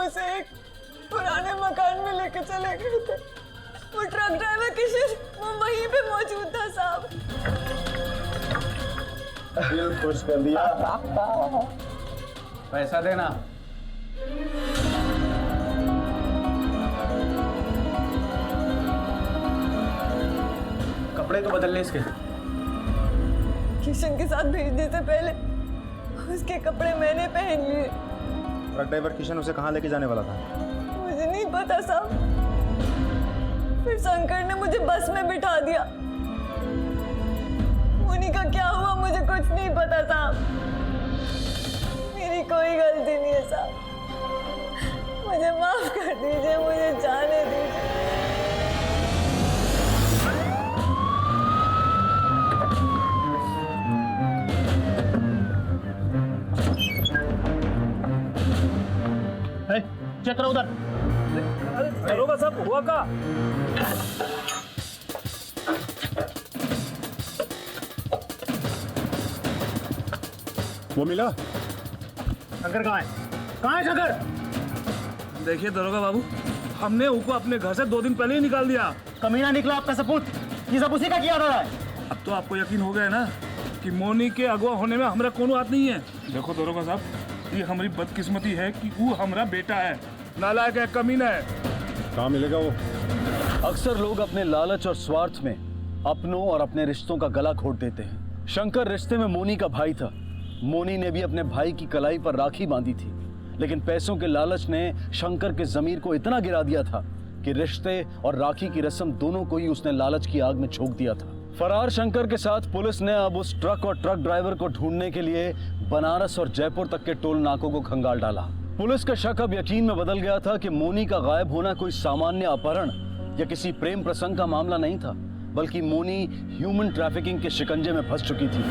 उसे एक पुराने मकान में लेके चले गए थे। वो ट्रक ड्राइवर किशोर वो वहीं पे मौजूद था साहब। दिल खुश कर दिया। पैसा देना। कपड़े तो बदल ले इसके। किशन के साथ भेजने से पहले उसके कपड़े मैंने पहन लिए। ट्रक ड्राइवर किशन उसे कहाँ लेके जाने वाला था? मुझे नहीं पता साहब। फिर शंकर ने मुझे बस में बिठा दिया। मोनी का क्या हुआ मुझे कुछ नहीं पता साहब। मेरी कोई गलती नहीं है साहब। मुझे माफ कर दीजिए, मुझे जाने दीजिए। चेक करो उधर। दरोगा साहब हुआ का? वो मिला? शंकर कहाँ है? कहाँ है शंकर? देखिए दरोगा बाबू, हमने उसको अपने घर से 2 दिन पहले ही निकाल दिया। कमीना निकला आपका सपूत। ये सब उसी का किया था। अब तो आपको यकीन हो गया ना कि मोनी के अगवा होने में हमारा कोनो हाथ नहीं है। देखो दरोगा साहब, ये हमारी बदकिस्मती है कि वो हमारा बेटा है, नालायक है, कमीना है। कहाँ मिलेगा वो? अक्सर लोग अपने लालच और स्वार्थ में अपनों और अपने रिश्तों का गला घोट देते हैं। शंकर रिश्ते में मोनी का भाई था। मोनी ने भी अपने भाई की कलाई पर राखी बांधी थी, लेकिन पैसों के लालच ने शंकर के जमीर को इतना गिरा दिया था कि रिश्ते और राखी की रस्म दोनों को ही उसने लालच की आग में झोंक दिया था। फरार शंकर के साथ पुलिस ने अब उस ट्रक और ट्रक ड्राइवर को ढूंढने के लिए बनारस और जयपुर तक के टोल नाकों को खंगाल डाला। पुलिस का शक अब यकीन में बदल गया था कि मोनी का गायब होना कोई सामान्य अपहरण या किसी प्रेम प्रसंग का मामला नहीं था, बल्कि मोनी ह्यूमन ट्रैफिकिंग के शिकंजे में फंस चुकी थी।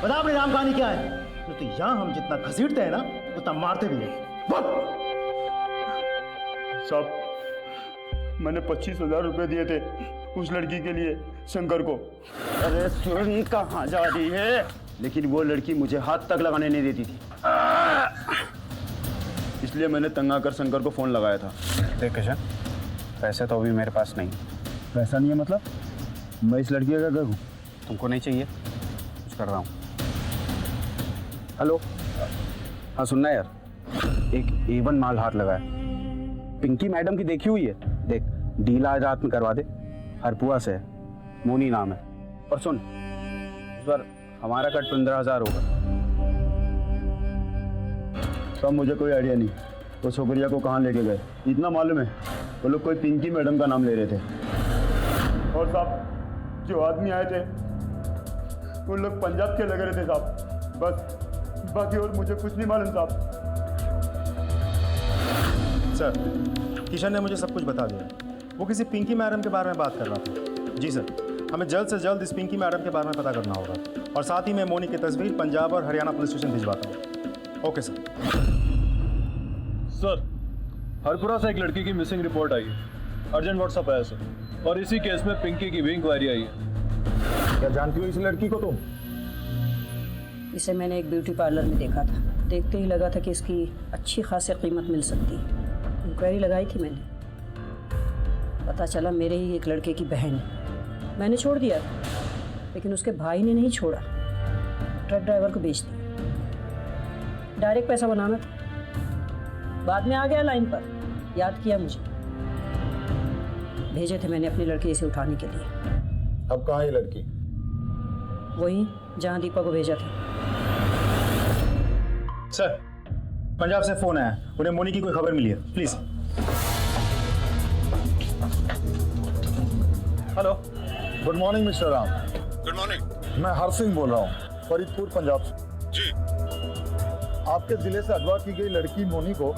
बता अपनी राम कहानी क्या है? तो यहाँ हम जितना घसीटते हैं ना उतना मारते भी हैं। साहब, मैंने 25,000 रुपए दिए थे उस लड़की के लिए, शंकर को। अरे सुरनी कहाँ जा रही है? लेकिन वो लड़की मुझे हाथ तक लगाने नहीं देती थी, इसलिए मैंने तंग आकर शंकर को फोन लगाया था। देख किशन, पैसे तो अभी मेरे पास नहीं। पैसा नहीं है मतलब? मैं इस लड़की का घर हूँ। तुमको नहीं चाहिए? कुछ कर रहा हूँ। हेलो, हाँ सुनना यार, एक A1 माल हाथ लगा है। पिंकी मैडम की देखी हुई है? देख, डील आज रात में करवा दे। हरपुआ से है, मोनी नाम है। और सुन, इस बार हमारा कट 15,000 होगा। सब मुझे कोई आइडिया नहीं वो छोकरिया को कहाँ लेके गए। इतना मालूम है वो लोग कोई पिंकी मैडम का नाम ले रहे थे। और साहब, जो आदमी आए थे वो लोग पंजाब के लग रहे थे साहब। बस, बाकी और मुझे कुछ नहीं मालूम साहब। सर, किशन ने मुझे सब कुछ बता दिया। वो किसी पिंकी मैडम के बारे में बात कर रहा था। जी सर, हमें जल्द से जल्द इस पिंकी मैडम के बारे में पता करना होगा, और साथ ही मैं मोनी की तस्वीर पंजाब और हरियाणा पुलिस स्टेशन भिजवाता हूँ। Okay sir. सर, हरपुरा से एक लड़की की मिसिंग रिपोर्ट आई है। अर्जेंट व्हाट्सअप आया सर, और इसी केस में पिंकी की भी इंक्वायरी आई है। क्या जानती हो इस लड़की को तुम? इसे मैंने एक ब्यूटी पार्लर में देखा था। देखते ही लगा था कि इसकी अच्छी खासी कीमत मिल सकती है। इंक्वायरी लगाई थी मैंने, पता चला मेरे ही एक लड़के की बहन है। मैंने छोड़ दिया, लेकिन उसके भाई ने नहीं छोड़ा, ट्रक ड्राइवर को बेच दिया। डायरेक्ट पैसा बनाना था। बाद में आ गया लाइन पर, याद किया मुझे। भेजे थे मैंने अपनी लड़की इसे उठाने के लिए। अब कहाँ है लड़की? वही जहाँ दीपा को भेजा था। सर, पंजाब से फोन आया, उन्हें मोनी की कोई खबर मिली है, please. Hello, good morning mister Ram. Good morning. मैं हर सिंह बोल रहा हूँ, फरीदपुर पंजाब से। जी। आपके जिले से अगवा की गई लड़की मोनी को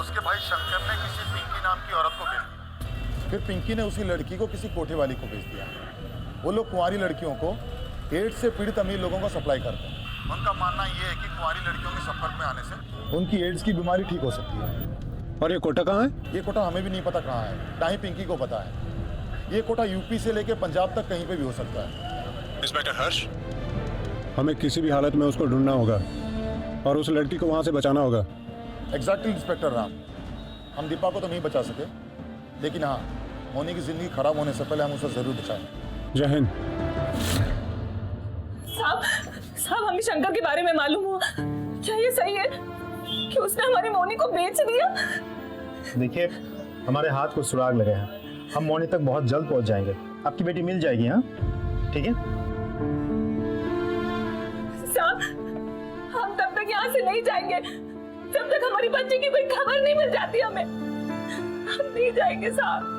उसके भाई शंकर ने किसी पिंकी नाम की औरत को भेज दिया। फिर पिंकी ने उसी लड़की को किसी कोठे वाली को भेज दिया। वो लोग कुंवारी लड़कियों को एड्स से पीड़ित अमीर लोगों को सप्लाई करते हैं। उनका मानना ये है कि कुंवारी लड़कियों के संपर्क में आने से उनकी एड्स की बीमारी ठीक हो सकती है। और ये कोटा कहाँ है? ये कोटा हमें भी नहीं पता कहाँ है, ना ही पिंकी को पता है। ये कोटा यूपी से लेके पंजाब तक कहीं पे भी हो सकता है। इंस्पेक्टर हर्ष, हमें किसी भी हालत में उसको ढूंढना होगा और उस लड़की को वहाँ से बचाना होगा। एग्जैक्टली इंस्पेक्टर राम, हम दीपा को तो नहीं बचा सके, लेकिन हाँ, मोनी की जिंदगी खराब होने से पहले हम उसे जरूर बचाएंगे। जय हिंद। साहब हमें शंकर के बारे में मालूम हुआ, क्या ये सही है कि उसने हमारी मोनी को बेच दिया? देखिए, हमारे हाथ को सुराग लगे हैं, हम मोनी तक बहुत जल्द पहुंच जाएंगे। आपकी बेटी मिल जाएगी। हाँ ठीक है साहब, हम तब तक यहाँ से नहीं जाएंगे जब तक हमारी बच्ची की कोई खबर नहीं मिल जाती हमें। हम नहीं जाएंगे साहब।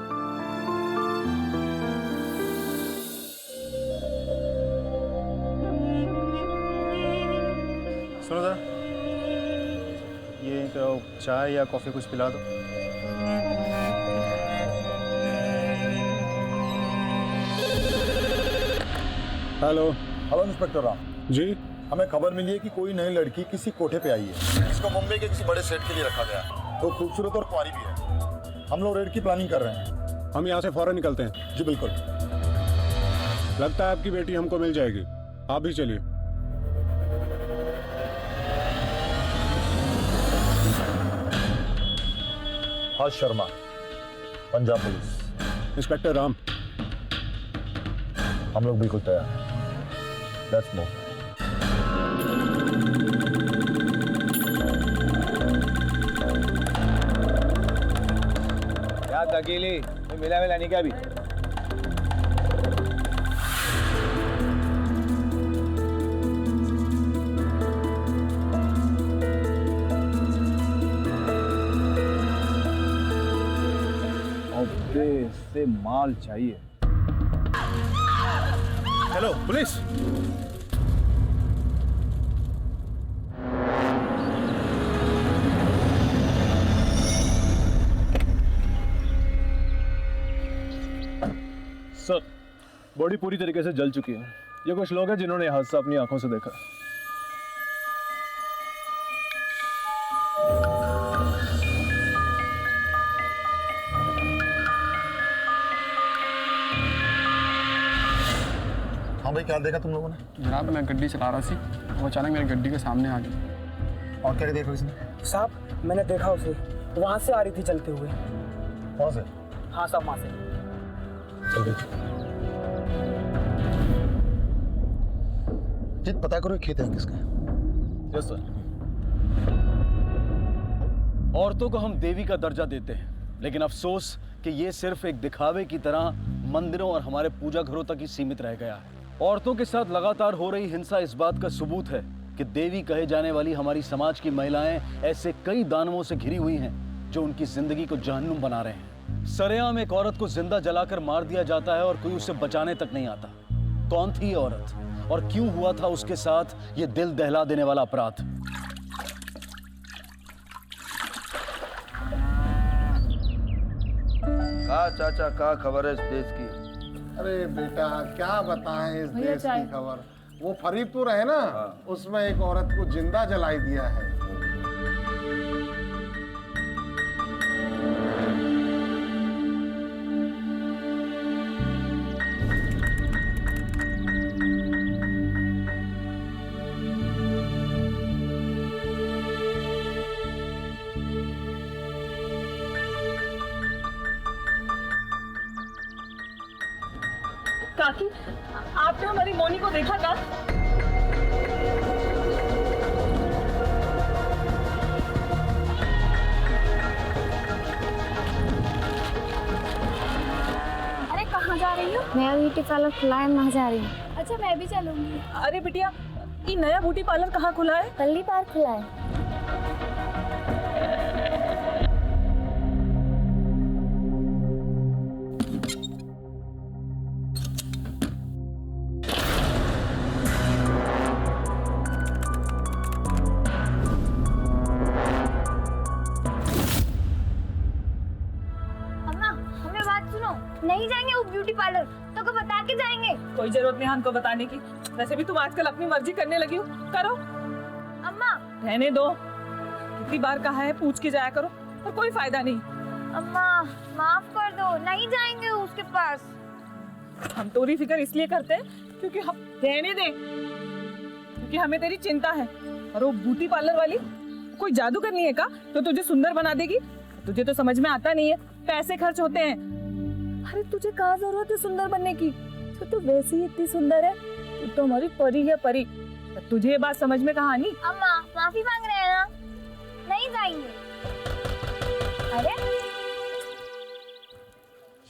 सुनो जरा, ये इनको चाय या कॉफी कुछ पिला दो। Hello. Hello inspector Ram ji, हमें खबर मिली है कि कोई नई लड़की किसी कोठे पे आई है, जिसको मुंबई के किसी बड़े सेट के लिए रखा गया। तो खूबसूरत और कुंवारी भी है। हम लोग रेड की प्लानिंग कर रहे हैं। हम यहाँ से फौरन निकलते हैं। जी बिल्कुल। लगता है आपकी बेटी हमको मिल जाएगी, आप भी चलिए। हर्ष शर्मा, पंजाब पुलिस। इंस्पेक्टर राम, हम लोग बिल्कुल तैयार हैं। Let's move. याद अकेले मिला नहीं क्या भी? से माल चाहिए। Hello police. सर, बॉडी पूरी तरीके से जल चुकी है। ये कुछ लोग हैं जिन्होंने हादसा अपनी आंखों से देखा। हाँ भाई, क्या देखा तुम लोगों ने? जनाब, मैं गड्डी चला रहा थी, वो अचानक मेरी गड्डी के सामने आ गई। और क्या देखा इसने? साहब, मैंने देखा उसे, वहां से आ रही थी चलते हुए। वहां से? हाँ साहब, वहां से। जित पता करो खेत है किसका? Yes sir. औरतों को हम देवी का दर्जा देते हैं, लेकिन अफसोस कि ये सिर्फ एक दिखावे की तरह मंदिरों और हमारे पूजा घरों तक ही सीमित रह गया है। औरतों के साथ लगातार हो रही हिंसा इस बात का सबूत है कि देवी कहे जाने वाली हमारी समाज की महिलाएं ऐसे कई दानवों से घिरी हुई हैं जो उनकी जिंदगी को जहन्नुम बना रहे हैं। सरेआम एक औरत को जिंदा जलाकर मार दिया जाता है और कोई उसे बचाने तक नहीं आता। कौन थी ये औरत और क्यों हुआ था उसके साथ ये दिल दहला देने वाला अपराध? कहा चाचा, क्या खबर है इस देश की? अरे बेटा, क्या बताएं इस देश की खबर। वो फरीदपुर है ना, उसमें एक औरत को जिंदा जलाई दिया है। काकी, आपने हमारी मोनी को देखा था? अरे कहाँ जा रही हो? नया ब्यूटी पार्लर खुला है, वहाँ जा रही हूँ। अच्छा, मैं भी चलूंगी। अरे बिटिया, ये नया ब्यूटी पार्लर कहाँ खुला है? पल्ली पार्क खुला है। नहीं जाएंगे वो ब्यूटी पार्लर, तो को बता के जाएंगे। कोई जरूरत नहीं हमको बताने की, वैसे भी तुम आजकल अपनी मर्जी करने लगी हो। करो। अम्मा, रहने दो, कितनी बार कहा है पूछ के जाया करो। और कोई फायदा नहीं। अम्मा माफ कर दो, नहीं जाएंगे उसके पास। हम तोरी फिक्र इसलिए करते हैं क्योंकि हम रहने दे, क्योंकि हमें तेरी चिंता है। और वो ब्यूटी पार्लर वाली कोई जादू करनी है का तो तुझे सुंदर बना देगी? तुझे तो समझ में आता नहीं है, पैसे खर्च होते हैं। अरे तुझे कहाँ जरूरत है सुंदर बनने की? तो वैसे ही इतनी सुंदर है, तू तो हमारी परी है, परी। तुझे ये बात समझ में कहाँ आनी? अम्मा माफी मांग रहे हैं ना, नहीं जाएंगे। अरे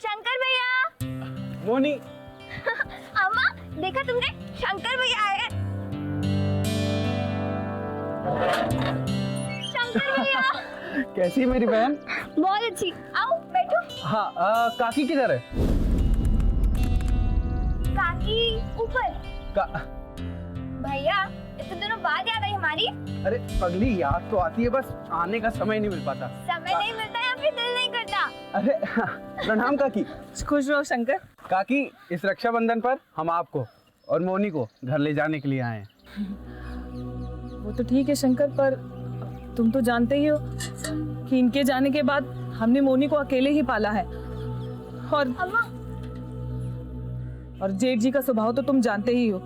शंकर भैया। मोनी। अम्मा देखा तुमने, शंकर भैया आए। शंकर भैया। कैसी है मेरी बहन? बहुत अच्छी, आओ बैठो। हाँ, काकी किधर है? काकी ऊपर। भैया इतने दिनों बाद याद आई हमारी। अरे पगली, याद तो आती है, बस आने का समय नहीं मिल पाता। समय नहीं मिलता या फिर दिल नहीं करता? अरे प्रणाम काकी। खुश रहो शंकर। काकी, इस रक्षाबंधन पर हम आपको और मोनी को घर ले जाने के लिए आए हैं। वो तो ठीक है शंकर, पर तुम तो जानते ही हो कि इनके जाने के बाद हमने मोनी को अकेले ही पाला है। और जेठ जी का स्वभाव तो तुम जानते ही हो,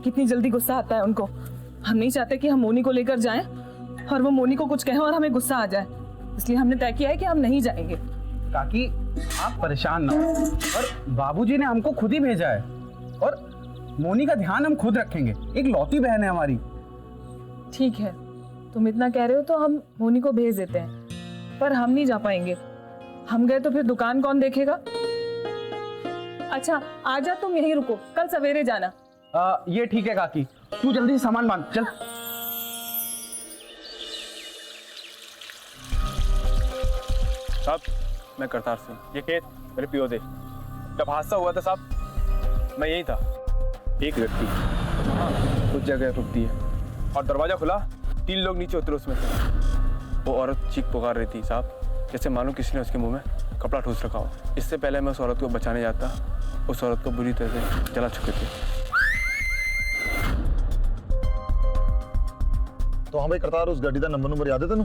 कितनी जल्दी गुस्सा आता है उनको। हम नहीं चाहते कि हम मोनी को लेकर जाएं और वो मोनी को कुछ कहें और हमें गुस्सा आ जाए, इसलिए हमने तय किया है कि हम नहीं जाएंगे। काकी आप परेशान ना हो, और बाबूजी ने हमको खुद ही भेजा है, और मोनी का ध्यान हम खुद रखेंगे। एक लौती बहन है हमारी। ठीक है, तुम इतना कह रहे हो तो हम मोनी को भेज देते हैं, पर हम नहीं जा पाएंगे। हम गए तो फिर दुकान कौन देखेगा? अच्छा आजा, तुम यहीं रुको, कल सवेरे जाना। ये ठीक है काकी, तू जल्दी सामान बांध चल। साहब मैं करतार सिंह, ये खेत मेरे पियो दे। जब हादसा हुआ था साहब मैं यही था। एक लड़की उस जगह रुकती है और दरवाजा खुला, 3 लोग नीचे उतरे उसमें से। वो औरत चीख पुकार रही थी साहब, जैसे मानो किसी ने उसके मुंह में कपड़ा ठूस रखा हो। इससे पहले मैं उस औरत को बचाने जाता, उस औरत को बुरी तरह से जला चुके थे। तो हाँ भाई करतार, उस गड्डी का नंबर याद है तेनू?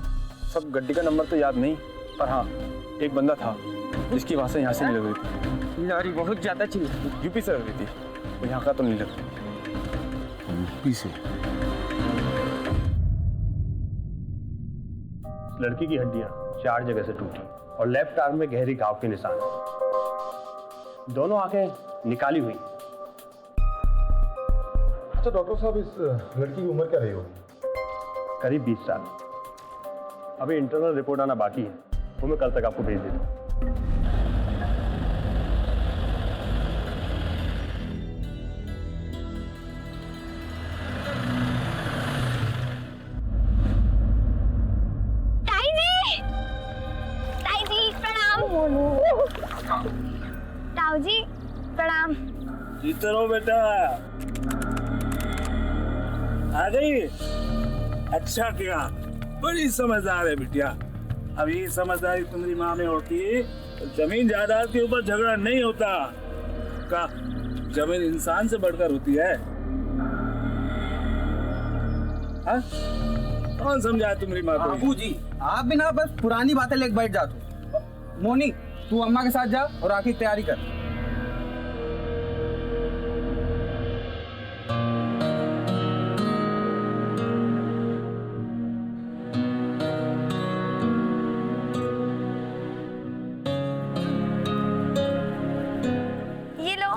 सब गड्डी का नंबर तो याद नहीं, पर हाँ एक बंदा था जिसकी वहां से यहाँ से नहीं लग रही थी। लॉरी बहुत ज्यादा चली, यूपी से लग रही थी, वो यहाँ का तो नहीं लगती। यूपी से? लड़की की हड्डियां 4 जगह से टूटी और लेफ्ट आर्म में गहरी घाव के निशान। दोनों आंखें निकाली हुई। अच्छा डॉक्टर साहब, इस लड़की की उम्र क्या रही होगी? करीब 20 साल। अभी इंटरनल रिपोर्ट आना बाकी है, वो मैं कल तक आपको भेज देता हूँ। ताऊ जी प्रणाम। जीते रहो बेटा। आ गई? अच्छा किया, बड़ी समझदार है बिटिया। अब ये समझदारी तुम्हारी माँ में होती तो जमीन जायदाद के ऊपर झगड़ा नहीं होता। का जमीन इंसान से बढ़कर होती है। हाँ? कौन समझाया तुम्हारी माँ को? बाबूजी आप भी ना बस पुरानी बातें लेके बैठ जाते हो। मोनी तू अम्मा के साथ जा और आके तैयारी कर। ये लो।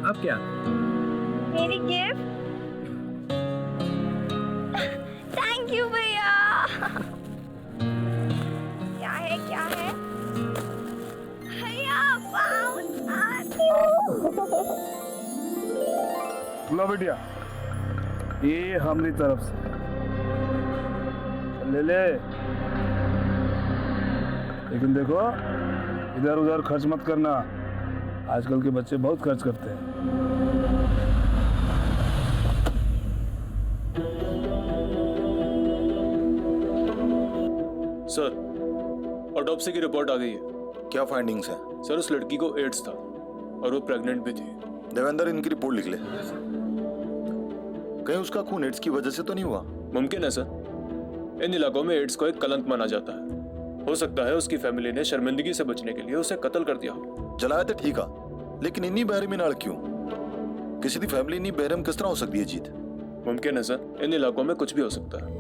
अब क्या? मेरी गिफ्ट। थैंक यू भैया। क्या है क्या है भैया? लो बिटिया, ये हमारी तरफ से ले ले। लेकिन देखो इधर उधर खर्च मत करना, आजकल के बच्चे बहुत खर्च करते हैं। सर ऑटोप्सी की रिपोर्ट आ गई है। क्या फाइंडिंग्स है? सर उस लड़की को एड्स था और वो प्रेग्नेंट भी थी। देवेंद्र इनकी रिपोर्ट लिख ले। कहीं उसका खून एड्स की वजह से तो नहीं हुआ? मुमकिन है सर, इन इलाकों में एड्स को एक कलंक माना जाता है। हो सकता है उसकी फैमिली ने शर्मिंदगी से बचने के लिए उसे कत्ल कर दिया हो। जलाया तो ठीक है, लेकिन इन्नी बहरमी नाल क्यों? किसी की फैमिली इन्नी बहरम किस तरह हो सकती है जीत? मुमकिन है सर, इन इलाकों में कुछ भी हो सकता है।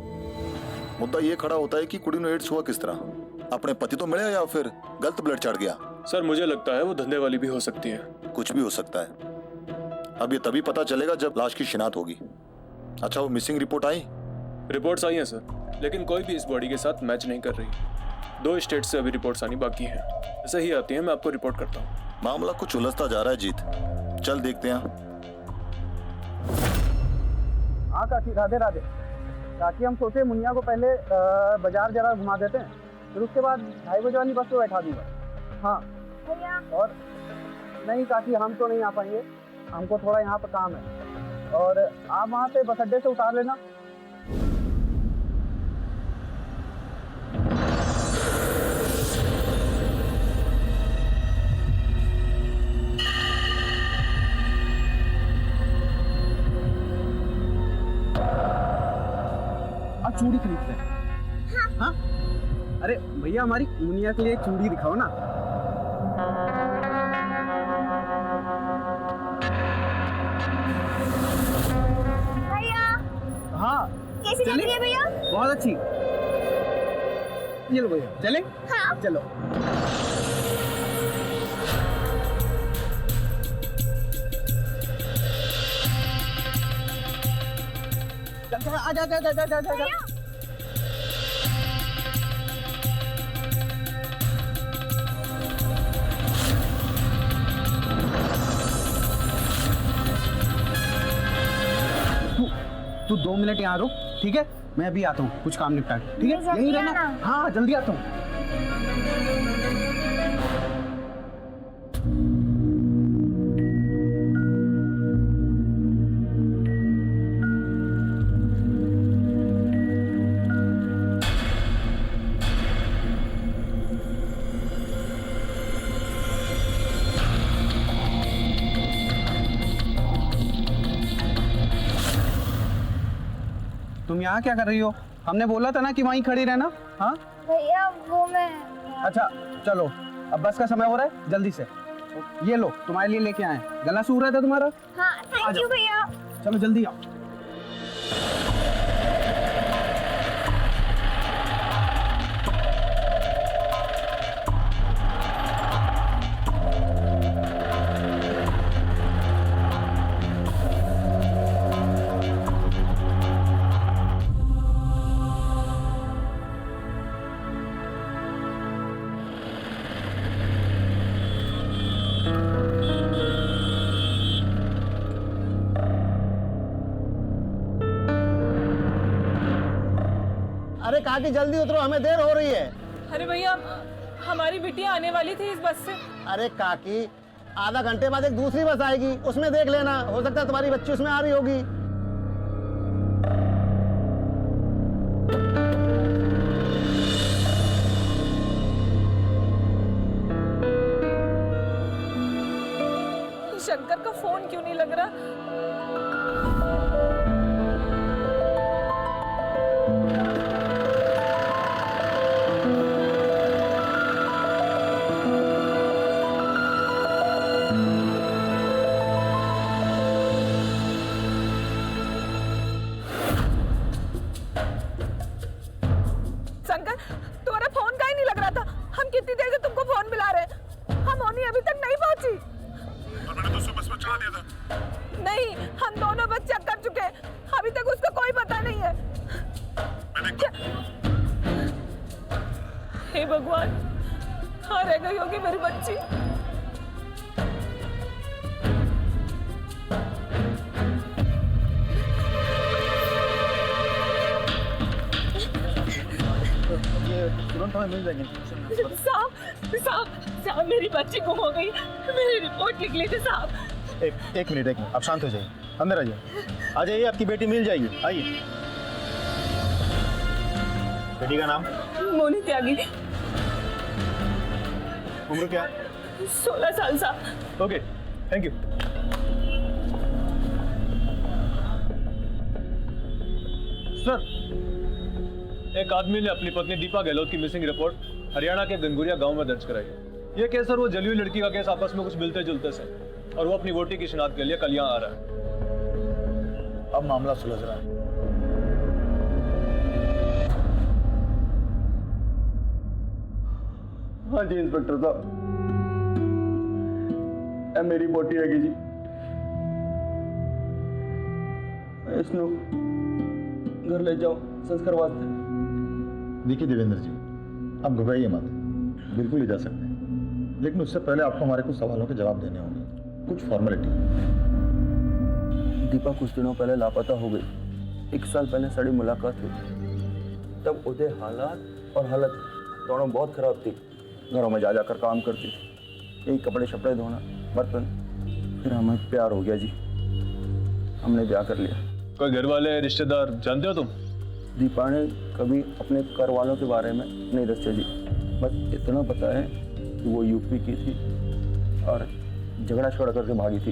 मुद्दा ये खड़ा होता है कि कुड़ी ने एड्स हुआ किस तरह? अपने पति तो मिले या फिर गलत ब्लड चढ़ गया? सर मुझे लगता है वो धंधे वाली भी हो सकती है। कुछ भी हो सकता है। अब ये तभी पता चलेगा जब लाश की शिनाख्त होगी। अच्छा, वो मिसिंग रिपोर्ट आई? रिपोर्ट्स आई हैं सर, लेकिन कोई भी इस बॉडी के साथ मैच नहीं कर रही। 2 स्टेट से अभी रिपोर्ट्स आनी बाकी हैं। जैसे ही आती हैं मैं आपको रिपोर्ट करता हूँ। मामला कुछ उलझता जा रहा है जीत, चल देखते हैं। हाँ काकी, राधे राधे। काकी हम सोचे मुनिया को पहले बाजार जरा घुमा देते हैं, फिर उसके बाद 2:30 बजे वाली बस पे बैठा दूंगा। हाँ और नहीं काकी, हम तो नहीं आ पाएंगे, हमको थोड़ा यहाँ पर काम है। और आप वहाँ पे बस अड्डे से उतार लेना। चूड़ी खरीदते हैं। हाँ? अरे भैया, हमारी मुनिया के लिए एक चूड़ी दिखाओ ना। भैया हाँ कैसी लग रही है भैया? बहुत अच्छी। ये लो भैया, चले? हाँ चलो। आजा आजा आजा आजा आजा। तू 2 मिनट यहाँ रुक, ठीक है? मैं अभी आता हूँ, कुछ काम निपटा के, ठीक है? यहीं रहना। हाँ जल्दी आता हूँ। तुम यहाँ क्या कर रही हो? हमने बोला था ना कि वहीं खड़ी रहना। हाँ भैया वो मैं। अच्छा चलो, अब बस का समय हो रहा है, जल्दी से। ये लो, तुम्हारे लिए लेके आए। गला सूख रहा था तुम्हारा? हाँ थैंक यू भैया। चलो जल्दी आओ। अरे काकी जल्दी उतरो, हमें देर हो रही है। अरे भैया, हमारी बिटिया आने वाली थी इस बस से। अरे काकी, आधा घंटे बाद एक दूसरी बस आएगी, उसमें देख लेना, हो सकता है तुम्हारी बच्ची उसमें आ रही होगी। शंकर का फोन क्यों नहीं लग रहा? शंकर, तुम्हारा फोन का ही नहीं लग रहा था। हम कितनी देर से तुमको फोन मिला रहे हैं। हम मोनी अभी तक नहीं पहुंची। और मैंने तो उसको बस में चढ़ा दिया था। नहीं, हम दोनों बस चेक कर चुके हैं, अभी तक उसका कोई पता नहीं है। हे भगवान, कहाँ रह गई होगी मेरी बच्ची? तुरंत हमें मिल जाएगी। साहब, साहब, साहब, मेरी बच्ची गुम हो गई। मेरी रिपोर्ट लिख ली थी साहब। एक मिनट, आप शांत हो जाइए, अंदर आ जाइए। आ जाइए, आपकी बेटी मिल जाएगी, आइए। बेटी का नाम? मोनी त्यागी। उम्र क्या? 16 साल साहब। Okay, thank you. सर, एक आदमी ने अपनी पत्नी दीपा गहलोत की मिसिंग रिपोर्ट हरियाणा के गंगुरिया गांव में दर्ज कराई है। ये केस सर वो जली हुई लड़की का केस आपस में कुछ मिलते जुलते से, और वो अपनी वोटी की शिनाख्त के लिए कल यहाँ आ रहा है। अब मामला सुलझ रहा है। हाँ जी इंस्पेक्टर साहब, मेरी बोटी है जी, इसनु घर ले जाओ संस्कार वास्ते। देखिए देवेंद्र जी, आप घबराइए मत, बिल्कुल ले जा सकते हैं, लेकिन उससे पहले आपको हमारे कुछ सवालों के जवाब देने होंगे, कुछ फॉर्मेलिटी। दीपा कुछ दिनों पहले लापता हो गई। 1 साल पहले साड़ी मुलाकात हुई, तब उदय हालात और हालत दोनों बहुत खराब थी। घरों में जा जाकर काम करती थी, यही कपड़े शपड़े धोना, बर्तन। फिर हमें प्यार हो गया जी, हमने ब्याह कर लिया। कोई घर वाले रिश्तेदार जानते हो तुम? दीपा ने कभी अपने घर वालों के बारे में नहीं दस्या जी, बस इतना पता है कि वो यूपी की थी और झगड़ा छोड़ करके भागी थी।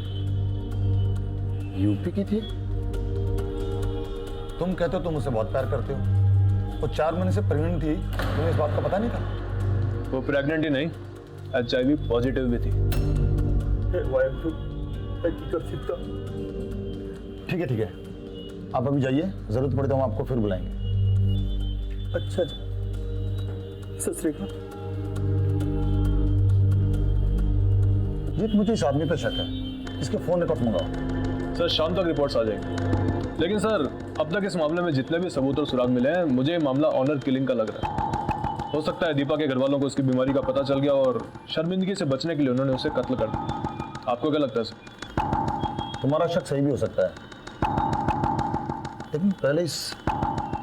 यूपी की थी? तुम कहते हो तुम उसे बहुत प्यार करते हो, वो 4 महीने से प्रेग्नेंट थी, तुम्हें इस बात का पता नहीं था? वो प्रेग्नेंट ही नहीं, HIV पॉजिटिव भी थी। ठीक है ठीक है, आप अभी जाइए, जरूरत पड़े तो हम आपको फिर बुलाएंगे। अच्छा जी, सत श्री अकाल। जीत, मुझे इस आदमी पर शक है, इसके फोन रिकॉर्ड मंगाओ। सर शाम तक रिपोर्ट्स आ जाएंगी, लेकिन सर अब तक इस मामले में जितने भी सबूत और सुराग मिले हैं, मुझे ये मामला ऑनर किलिंग का लग रहा है। हो सकता है दीपा के घर वालों को उसकी बीमारी का पता चल गया और शर्मिंदगी से बचने के लिए उन्होंने उसे कत्ल कर दिया। आपको क्या लगता है सर? तुम्हारा शक सही भी हो सकता है, लेकिन पहले इस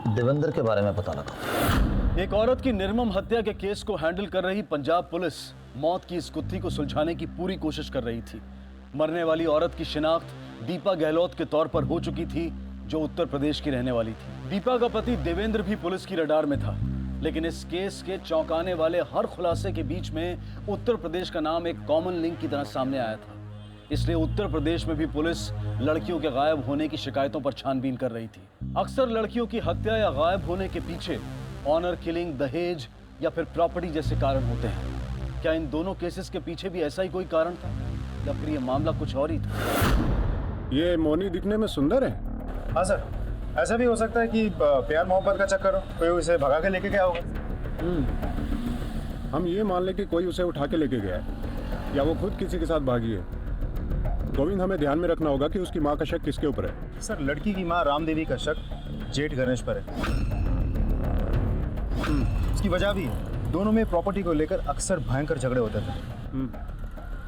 देवेंद्र के बारे में पता लगा। एक औरत की निर्मम हत्या के केस को हैंडल कर रही पंजाब पुलिस मौत की इस गुत्थी को सुलझाने की पूरी कोशिश कर रही थी। मरने वाली औरत की शिनाख्त दीपा गहलोत के तौर पर हो चुकी थी, जो उत्तर प्रदेश की रहने वाली थी। दीपा का पति देवेंद्र भी पुलिस की रडार में था, लेकिन इस केस के चौंकाने वाले हर खुलासे के बीच में उत्तर प्रदेश का नाम एक कॉमन लिंक की तरह सामने आया था। इसलिए उत्तर प्रदेश में भी पुलिस लड़कियों के गायब होने की शिकायतों पर छानबीन कर रही थी। अक्सर लड़कियों की हत्या या गायब होने के पीछे ऑनर किलिंग, दहेज या फिर प्रॉपर्टी जैसे कारण होते हैं। क्या इन दोनों केसेस के पीछे भी ऐसा ही कोई कारण था, या फिर ये मामला कुछ और ही था? ये मोनी दिखने में सुंदर है। हाँ सर, ऐसा भी हो सकता है कि प्यार मोहब्बत का चक्कर हो, कोई उसे भगा के लेके गया होगा। हम ये मान लें कि कोई उसे उठा के लेके गया है, या वो खुद किसी के साथ भागी है। गोविंद, हमें ध्यान में रखना होगा कि उसकी माँ का शक किसके ऊपर है। सर, लड़की की माँ रामदेवी का शक जेठ गणेश पर है। इसकी वजह भी दोनों में प्रॉपर्टी को लेकर अक्सर भयंकर झगड़े होते थे।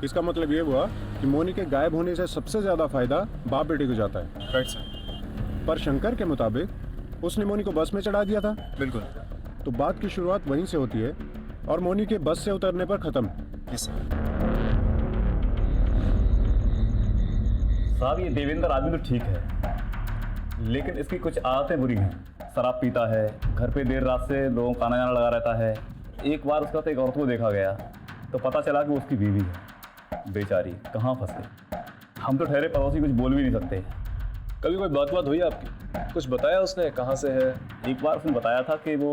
इसका मतलब ये हुआ कि मोनी के गायब होने से सबसे ज्यादा फायदा बाप बेटे को जाता है। Right sir. पर शंकर के मुताबिक उसने मोनी को बस में चढ़ा दिया था। बिल्कुल। तो बात की शुरुआत वहीं से होती है और मोनी के बस से उतरने पर खत्म। Yes sir. साहब, ये देवेंद्र आदमी तो ठीक है, लेकिन इसकी कुछ आदतें बुरी हैं। शराब पीता है, घर पे देर रात से लोगों का आना जाना लगा रहता है। एक बार उसका तो एक औरत को देखा गया तो पता चला कि वो उसकी बीवी है। बेचारी कहाँ फंस गई। हम तो ठहरे पड़ोसी कुछ बोल भी नहीं सकते। कभी कोई बात हुई आपकी? कुछ बताया उसने कहाँ से है? एक बार उसने बताया था कि वो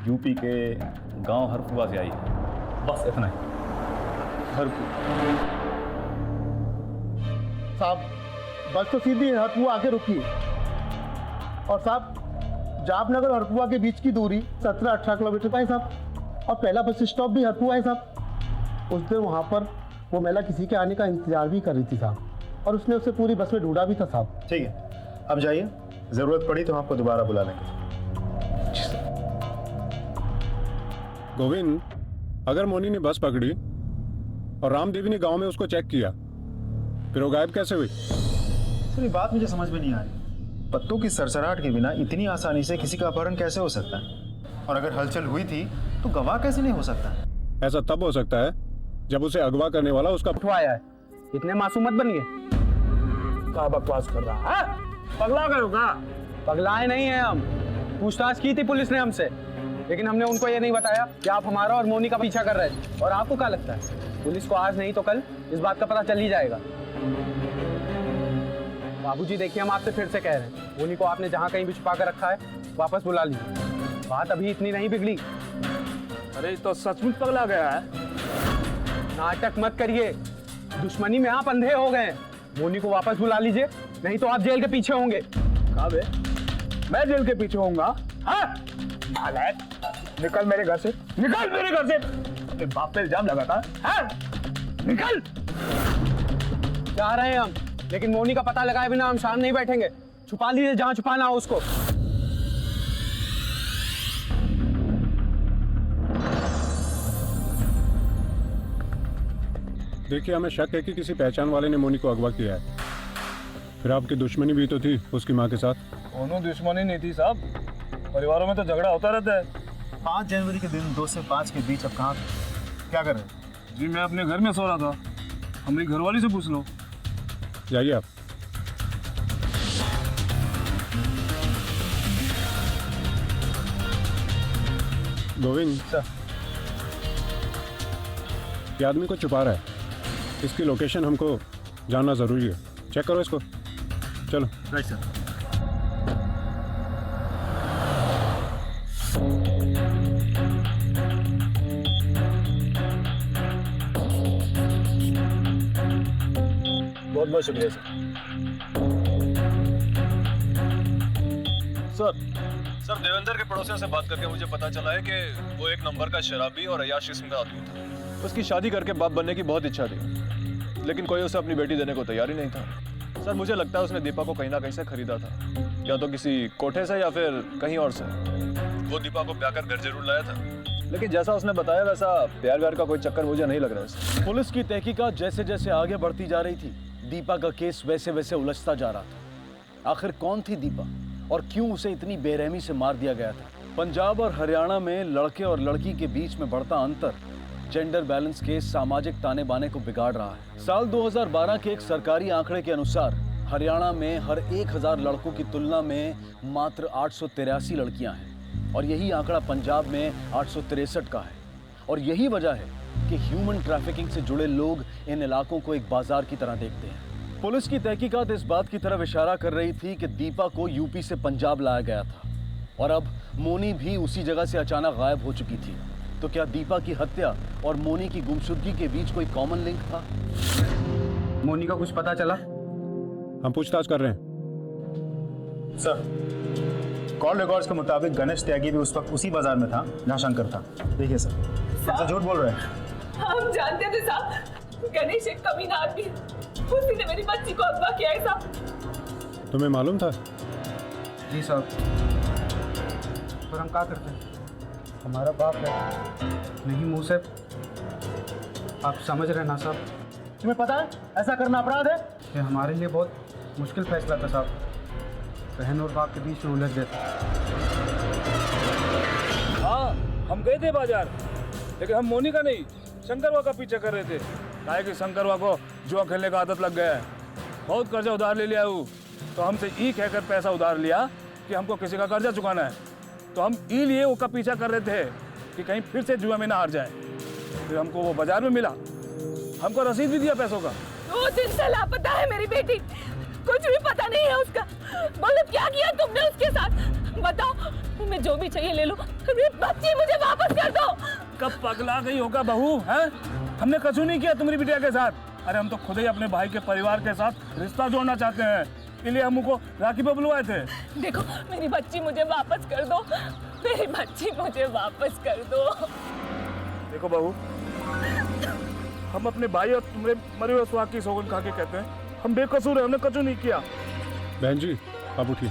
यूपी के गांव हरपुआ से आई है, बस इतना ही। हरपुआ साहब, बस तो सीधी हरपुआ आके रुकी। और साहब, जापनगर और हरपुआ के बीच की दूरी 17-18 किलोमीटर का है साहब, और पहला बस स्टॉप भी हरपुआ है साहब। उस दिन वहाँ पर वो महिला किसी के आने का इंतजार भी कर रही थी साहब, और उसने उसे पूरी बस में ढूंढा भी था साहब। ठीक है, अब जाइए, जरूरत पड़ी तो हम आपको दोबारा बुला लेंगे। गोविंद, अगर मोनी ने बस पकड़ी और रामदेवी ने गांव में उसको चेक किया, फिर वो गायब कैसे हुई? सर, ये बात मुझे समझ में नहीं आ रही। पत्तों की सरसराहट के बिना इतनी आसानी से किसी का अपहरण कैसे हो सकता है? और अगर हलचल हुई थी तो गवाह कैसे नहीं हो सकता? ऐसा तब हो सकता है जब उसे अगवा करने वाला उसका उठवाया है। इतने मासूम मत बनिए। क्या बकवास कर रहा है? पगला गए हो क्या? पगलाए नहीं है हम। पूछताछ की थी पुलिस ने हमसे, लेकिन हमने उनको ये नहीं बताया कि आप हमारा और मोनी का पीछा कर रहे थे। और आपको क्या लगता है, पुलिस को आज नहीं तो कल इस बात का पता चल ही जाएगा। बाबूजी देखिए, हम आपसे फिर से कह रहे हैं, मोनी को आपने जहाँ कहीं भी छुपा कर रखा है वापस बुला लीजिए। बात अभी इतनी नहीं बिगड़ी। अरे तो सचमुच पगला गया है। नाटक मत करिए, दुश्मनी में आप अंधे हो गए हैं। मोनी को वापस बुला लीजिए, नहीं तो आप जेल के पीछे होंगे। कहाँ बे? मैं जेल के पीछे होऊंगा? हाँ? निकल मेरे घर से, निकल मेरे घर से। अपने बाप पे इल्जाम लगाता है? निकल। जा रहे हैं हम, लेकिन मोनी का पता लगाए बिना हम शांत नहीं बैठेंगे। छुपा लीजिए जहां छुपाना हो उसको। देखिए, हमें शक है कि किसी पहचान वाले ने मोनी को अगवा किया है। फिर आपकी दुश्मनी भी तो थी उसकी माँ के साथ। दोनों दुश्मनी नहीं थी साहब, परिवारों में तो झगड़ा होता रहता है। 5 जनवरी के दिन 2 से 5 के बीच अब कहाँ क्या कर रहे हैं? जी मैं अपने घर में सो रहा था, हमारी घरवाली से पूछ लो। जाइए आप। गोविंद सर, ये आदमी को छुपा रहा है, इसकी लोकेशन हमको जानना जरूरी है। चेक करो इसको, चलो। Right sir. बहुत बहुत शुक्रिया सर। सर देवेंद्र के पड़ोसियों से बात करके मुझे पता चला है कि वो एक नंबर का शराबी और अय्याश किस्म का आदमी था। उसकी शादी करके बाप बनने की बहुत इच्छा थी, लेकिन कोई उसे अपनी बेटी देने को तैयार ही नहीं था। सर मुझे लगता है उसने दीपा को कहीं ना कहीं से खरीदा था, या तो किसी कोठे से या फिर कहीं और से। वो दीपा को ब्याह कर घर जरूर लाया था, लेकिन जैसा उसने बताया वैसा प्यार व्यार का कोई चक्कर मुझे नहीं लग रहा है। पुलिस की तहकीकात जैसे जैसे आगे बढ़ती जा रही थी, दीपा का केस वैसे वैसे उलझता जा रहा था। आखिर कौन थी दीपा और क्यों उसे इतनी बेरहमी से मार दिया गया था? पंजाब और हरियाणा में लड़के और लड़की के बीच में बढ़ता अंतर जेंडर बैलेंस के सामाजिक ताने बाने को बिगाड़ रहा है। साल 2012 के एक सरकारी आंकड़े के अनुसार हरियाणा में हर 1000 लड़कों की तुलना में मात्र 883 लड़कियां हैं, और यही आंकड़ा पंजाब में 863 का है। और यही वजह है कि ह्यूमन ट्रैफिकिंग से जुड़े लोग इन इलाकों को एक बाजार की तरह देखते हैं। पुलिस की तहकीकात इस बात की तरफ इशारा कर रही थी कि दीपा को यूपी से पंजाब लाया गया था, और अब मोनी भी उसी जगह से अचानक गायब हो चुकी थी। तो क्या दीपा की हत्या और मोनी की गुमशुदगी के बीच कोई कॉमन लिंक था? मोनी का कुछ पता चला? हम पूछताछ कर रहे हैं सर, कॉल रिकॉर्ड्स के मुताबिक गणेश त्यागी भी उस वक्त उसी बाजार में था जहाँ शंकर था। देखिए सर, हम झूठ बोल रहे हैं। हम जानते थे साहब, गणेश एक कमीना आदमी है, उसी ने मेरी बच्ची को अगवा किया है साहब। तुम्हें मालूम था? जी साहब, पर हम क्या करते हैं, हमारा बाप है। नहीं मुँह से, आप समझ रहे ना साहब। तुम्हें पता है ऐसा करना अपराध है? ये हमारे लिए बहुत मुश्किल फैसला था साहब, बहन और बाप के बीच में उलझ गए। हाँ हम गए थे बाजार, लेकिन हम मोनी का नहीं शंकरवा का पीछा कर रहे थे। काहे कि शंकरवा को जुआ खेलने का आदत लग गया है, बहुत कर्जा उधार ले लिया वो, तो हमसे ई कहकर पैसा उधार लिया कि हमको किसी का कर्जा चुकाना है। तो हम ई लिए उसका पीछा कर रहे थे कि कहीं फिर से जुआ में ना हार जाए। फिर हमको वो बाजार में मिला, हमको रसीद भी दिया पैसों का। 2 दिन से लापता है मेरी बेटी, कुछ भी पता नहीं है उसका। बोलो क्या किया तुमने उसके साथ, बताओ। तुम्हें जो भी चाहिए ले लो, बच्ची मुझे वापस कर दो। कब पगला गई होगा बहू है? हमने कछु नहीं किया तुम्हारी बिटिया के साथ। अरे हम तो खुद ही अपने भाई के परिवार के साथ रिश्ता जोड़ना चाहते हैं, इसलिए हम उनको राखी पे बुलवाए थे। देखो मेरी बच्ची मुझे वापस कर दो, मेरी बच्ची मुझे वापस कर दो। देखो बहू, हम अपने भाई और तुम्हारे मरे हुए सुहाग की सौगंध खा के कहते हैं, हम बेकसूर है, हमने कछु नहीं किया। बहन जी आप उठिए।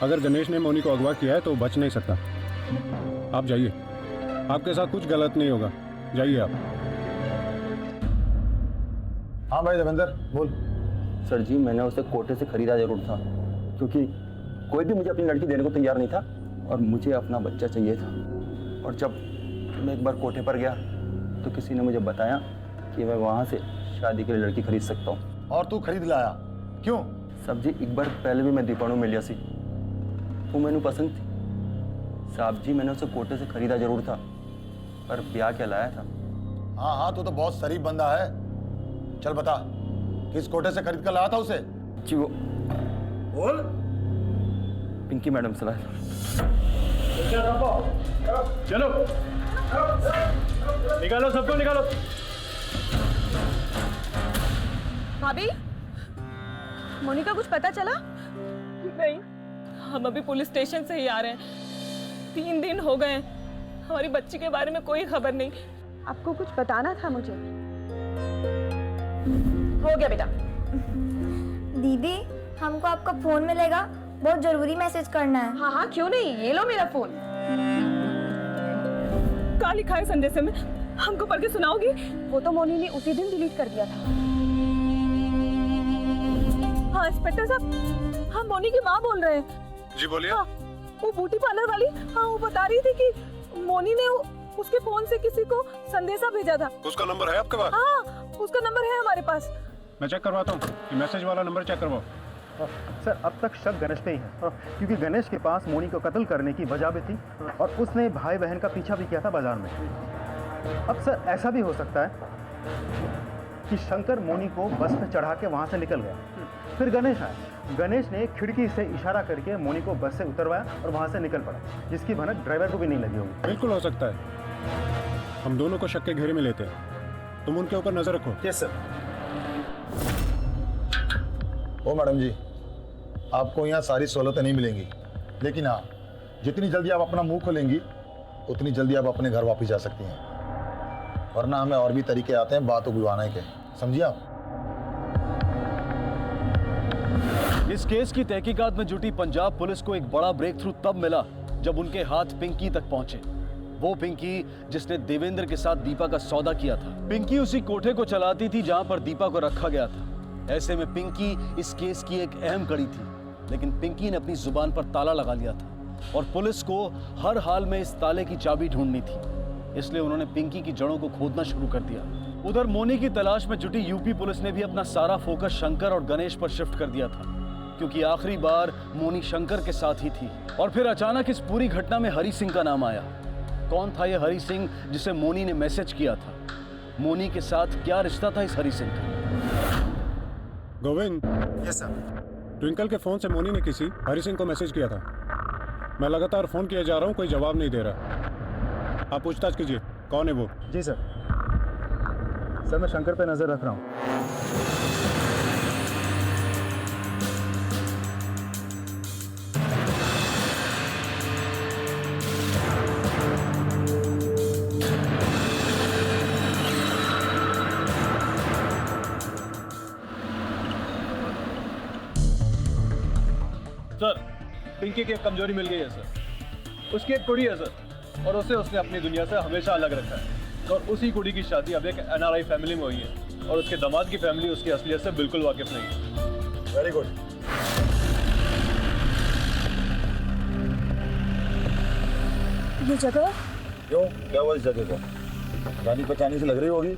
अगर गणेश ने मोनी को अगवा किया है तो बच नहीं सकता। आप जाइए, आपके साथ कुछ गलत नहीं होगा, जाइए आप। हाँ भाई देवेंद्र बोल। सर जी मैंने उसे कोटे से खरीदा जरूर था, क्योंकि कोई भी मुझे अपनी लड़की देने को तैयार नहीं था और मुझे अपना बच्चा चाहिए था। और जब मैं एक बार कोटे पर गया तो किसी ने मुझे बताया कि मैं वहाँ से शादी के लिए लड़की खरीद सकता हूँ। और तू खरीद लाया क्यों? साहब जी एक बार पहले भी मैं दीपाणु मिलिया सी, वो मैंने पसंद थी। साहब जी मैंने उसे कोटे से खरीदा जरूर था, पर ब्याह क्या लाया था। हाँ हाँ, तू तो बहुत शरीफ बंदा है। चल बता, किस कोटे से खरीद कर लाया था उसे? जी वो बोल। पिंकी मैडम से लाया। चलो निकालो, सबको निकालो। भाभी, मोनिका कुछ पता चला? नहीं, हम अभी पुलिस स्टेशन से ही आ रहे हैं। 3 दिन हो गए, हमारी बच्ची के बारे में कोई खबर नहीं। आपको कुछ बताना था मुझे। हो गया बेटा। दीदी, हमको आपका फोन मिलेगा, बहुत जरूरी मैसेज करना है। हाँ हाँ, क्यों नहीं, ये लो मेरा फोन। क्या लिखा है संदेश में? हमको पढ़ के सुनाओगी? वो तो मोनी ने उसी दिन डिलीट कर दिया था। हाँ इंस्पेक्टर साहब, हम मोनी की माँ बोल रहे हैं। जी बोलिए। हाँ, वो ब्यूटी पार्लर वाली, हाँ वो बता रही थी कि मोनी ने उसके फोन से किसी को संदेशा भेजा था। उसका नंबर है आपके पास? हाँ, उसका नंबर है हमारे पास। मैं चेक करवाता हूँ, मैसेज वाला नंबर चेक करवाओ। सर अब तक शक गणेश पे ही है, क्योंकि गणेश के पास मोनी को कत्ल करने की वजह भी थी और उसने भाई बहन का पीछा भी किया था बाजार में। अब सर ऐसा भी हो सकता है कि शंकर मोनी को बस पे चढ़ा के वहाँ से निकल गया, फिर गणेश आया। गणेश ने खिड़की से इशारा करके मोनी को बस से उतरवाया और वहाँ से निकल पड़ा, जिसकी भनक ड्राइवर को भी नहीं लगी होगी। बिल्कुल हो सकता है। हम दोनों को शक के घेरे में लेते हैं, तुम उनके ऊपर नजर रखो। Yes sir. ओ मैडम जी, आपको यहाँ सारी सहूलतें नहीं मिलेंगी, लेकिन हाँ, जितनी जल्दी आप अपना मुंह खोलेंगी उतनी जल्दी आप अपने घर वापस जा सकती हैं, वरना हमें और भी तरीके आते हैं बात को बुझाने के, समझिए आप। इस केस की तहकीकात में जुटी पंजाब पुलिस को एक बड़ा ब्रेक थ्रू तब मिला जब उनके हाथ पिंकी तक पहुंचे। वो पिंकी जिसने देवेंद्र के साथ दीपा का सौदा किया था। पिंकी उसी कोठे को चलाती थी जहां पर दीपा को रखा गया था। ऐसे में पिंकी इस केस की एक अहम कड़ी थी, लेकिन पिंकी ने अपनी जुबान पर ताला लगा लिया था और पुलिस को हर हाल में इस ताले की चाबी ढूंढनी थी। इसलिए उन्होंने पिंकी की जड़ों को खोदना शुरू कर दिया। उधर मोनी की तलाश में जुटी यूपी पुलिस ने भी अपना सारा फोकस शंकर और गणेश पर शिफ्ट कर दिया था, क्योंकि आखिरी बार मोनी शंकर के साथ ही थी। और फिर अचानक इस पूरी घटना में हरी सिंह का नाम आया। कौन था यह हरी सिंह जिसे मोनी ने मैसेज किया था? मोनी के साथ क्या रिश्ता था इस हरी सिंह का? गोविंद। Yes sir. ट्विंकल के फोन से मोनी ने किसी हरी सिंह को मैसेज किया था। मैं लगातार फोन किया जा रहा हूँ, कोई जवाब नहीं दे रहा। आप पूछताछ कीजिए, कौन है वो? जी सर। सर मैं शंकर पे नजर रख रहा हूँ। सर, पिंकी की एक कमजोरी मिल गई है सर। उसकी एक कुड़ी है सर, और उसे उसने अपनी दुनिया से हमेशा अलग रखा है। और उसी कुड़ी की शादी अब एक NRI फैमिली में हुई है, और उसके दामाद की फैमिली उसकी असलियत से बिल्कुल वाकिफ नहीं है। Very good. ये जगह क्यों, क्या हुआ इस जगह को? जानी पहचानी से लग रही होगी।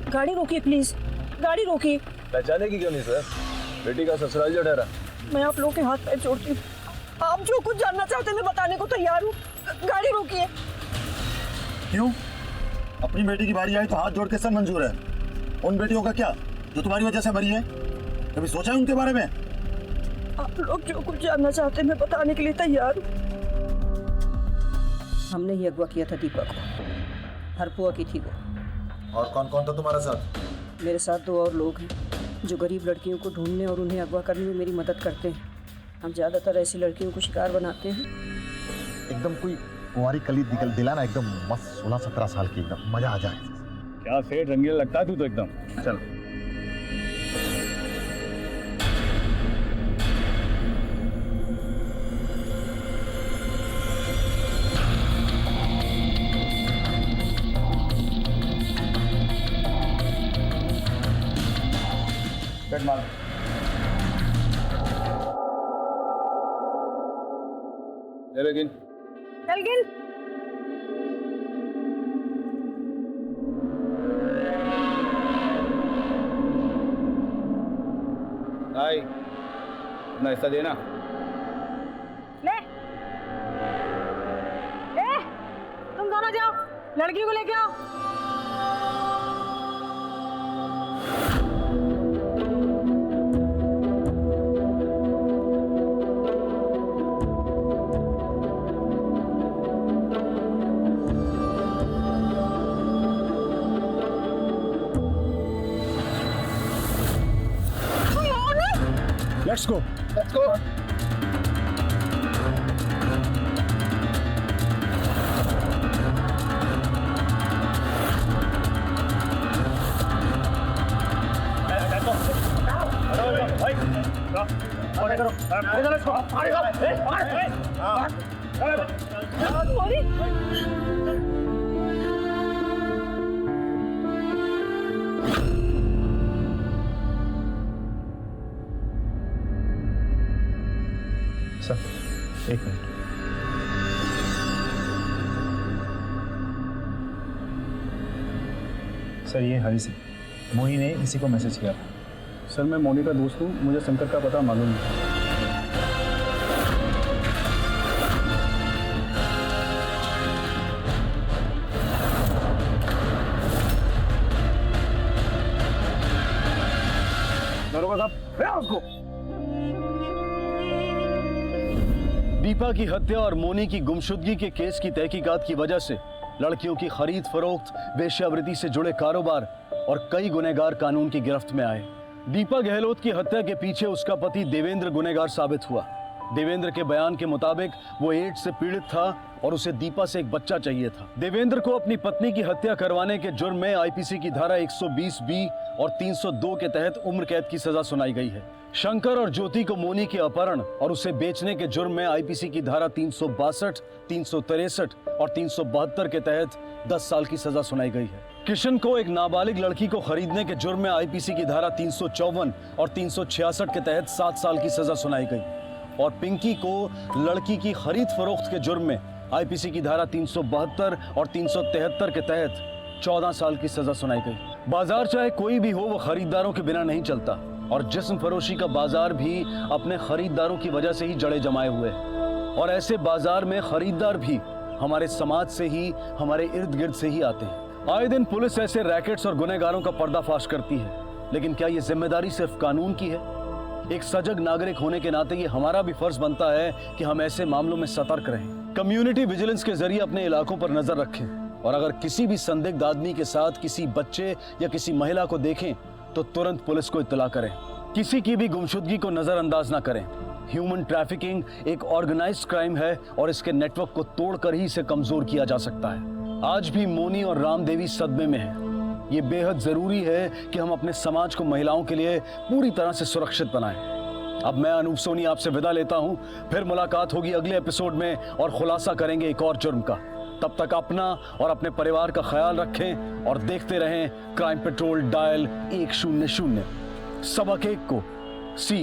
गाड़ी रोकिए प्लीज, गाड़ी रोकिए। पहचाने की क्यों नहीं सर? बेटी का ससुराल जो ठहरा। मैं आप लोगों के हाथ पैर जोड़ती हूँ, आप जो कुछ जानना चाहते हैं मैं बताने को तैयार हूँ। गाड़ी रोकिए। क्यों? अपनी बेटी की बारी आई तो हाथ जोड़ के सब मंजूर है। उन बेटियों का क्या जो तुम्हारी वजह से मरी है? कभी सोचा है उनके बारे में? आप लोग जो कुछ जानना चाहते हैं मैं बताने के लिए तैयार हूँ। हमने ही अगवा किया था दीपा को, हरपुआ की थी वो। और कौन कौन था तुम्हारे साथ? मेरे साथ 2 और लोग हैं जो गरीब लड़कियों को ढूंढने और उन्हें अगवा करने में मेरी मदद करते हैं। हम ज़्यादातर ऐसी लड़कियों को शिकार बनाते हैं। एकदम कोई कुंवारी कली निकल दिलाना, एकदम मस्त 16-17 साल की, एकदम मजा आ जाए। क्या सेठ रंगीला लगता है तू तो एकदम। चल बैठ मार। ले गिन। चल गिन। आई अपना हिस्सा देना। ले ए, तुम दोनों जाओ, लड़की को लेके आओ। Let's go. Let's go. Sir एक मिनट। सर ये हरी सिंह, मोनी ने इसी को मैसेज किया था। सर मैं मोनी का दोस्त हूँ, मुझे शंकर का पता मालूम नहीं। दरोगा साहब, ले उसको। दीपा की हत्या और मोनी की गुमशुदगी के केस की तहकीकात की वजह से लड़कियों की खरीद फरोख्त, वेश्यावृत्ति से जुड़े कारोबार और कई गुनहगार कानून की गिरफ्त में आए। दीपा गहलोत की हत्या के पीछे उसका पति देवेंद्र गुनहगार साबित हुआ। देवेंद्र के बयान के मुताबिक वो एड्स से पीड़ित था और उसे दीपा से एक बच्चा चाहिए था। देवेंद्र को अपनी पत्नी की हत्या करवाने के जुर्म में आईपीसी की धारा 120B और 302 के तहत उम्र कैद की सजा सुनाई गई है। शंकर और ज्योति को मोनी के अपहरण और उसे बेचने के जुर्म में आईपीसी की धारा 362, 363 और 372 के तहत 10 साल की सजा सुनाई गई है। किशन को एक नाबालिग लड़की को खरीदने के जुर्म में आईपीसी की धारा 354 और 366 के तहत 7 साल की सजा सुनाई गई और पिंकी को लड़की की खरीद फरोख्त के जुर्म में आईपीसी की धारा 372 और 373 के तहत 14 साल की सजा सुनाई गई। बाजार चाहे कोई भी हो, वो खरीदारों के बिना नहीं चलता और जिस्म फरोशी का बाजार भी अपने खरीदारों की वजह से ही जड़े जमाए हुए हैं और ऐसे बाजार में खरीदार भी हमारे समाज से ही, हमारे इर्द गिर्द से ही आते हैं। आए दिन पुलिस ऐसे रैकेट्स और गुनहगारों का पर्दाफाश करती है, लेकिन क्या ये जिम्मेदारी सिर्फ कानून की है? एक सजग नागरिक होने के नाते ये हमारा भी फर्ज बनता है कि हम ऐसे मामलों में सतर्क रहें, कम्युनिटी विजिलेंस के जरिए अपने इलाकों पर नजर रखें और अगर किसी भी संदिग्ध आदमी के साथ किसी बच्चे या किसी महिला को देखें तो तुरंत पुलिस को इत्तला करें। किसी की भी गुमशुदगी को नजरअंदाज न करें। ह्यूमन ट्रैफिकिंग एक ऑर्गेनाइज्ड क्राइम है और इसके नेटवर्क को तोड़कर ही इसे कमजोर किया जा सकता है। आज भी मोनी और रामदेवी सदमे में हैं। ये बेहद जरूरी है कि हम अपने समाज को महिलाओं के लिए पूरी तरह से सुरक्षित बनाएं। अब मैं अनूप सोनी आपसे विदा लेता हूं, फिर मुलाकात होगी अगले एपिसोड में और खुलासा करेंगे एक और जुर्म का। तब तक अपना और अपने परिवार का ख्याल रखें और देखते रहें क्राइम पेट्रोल डायल 100। सबक 1 को सी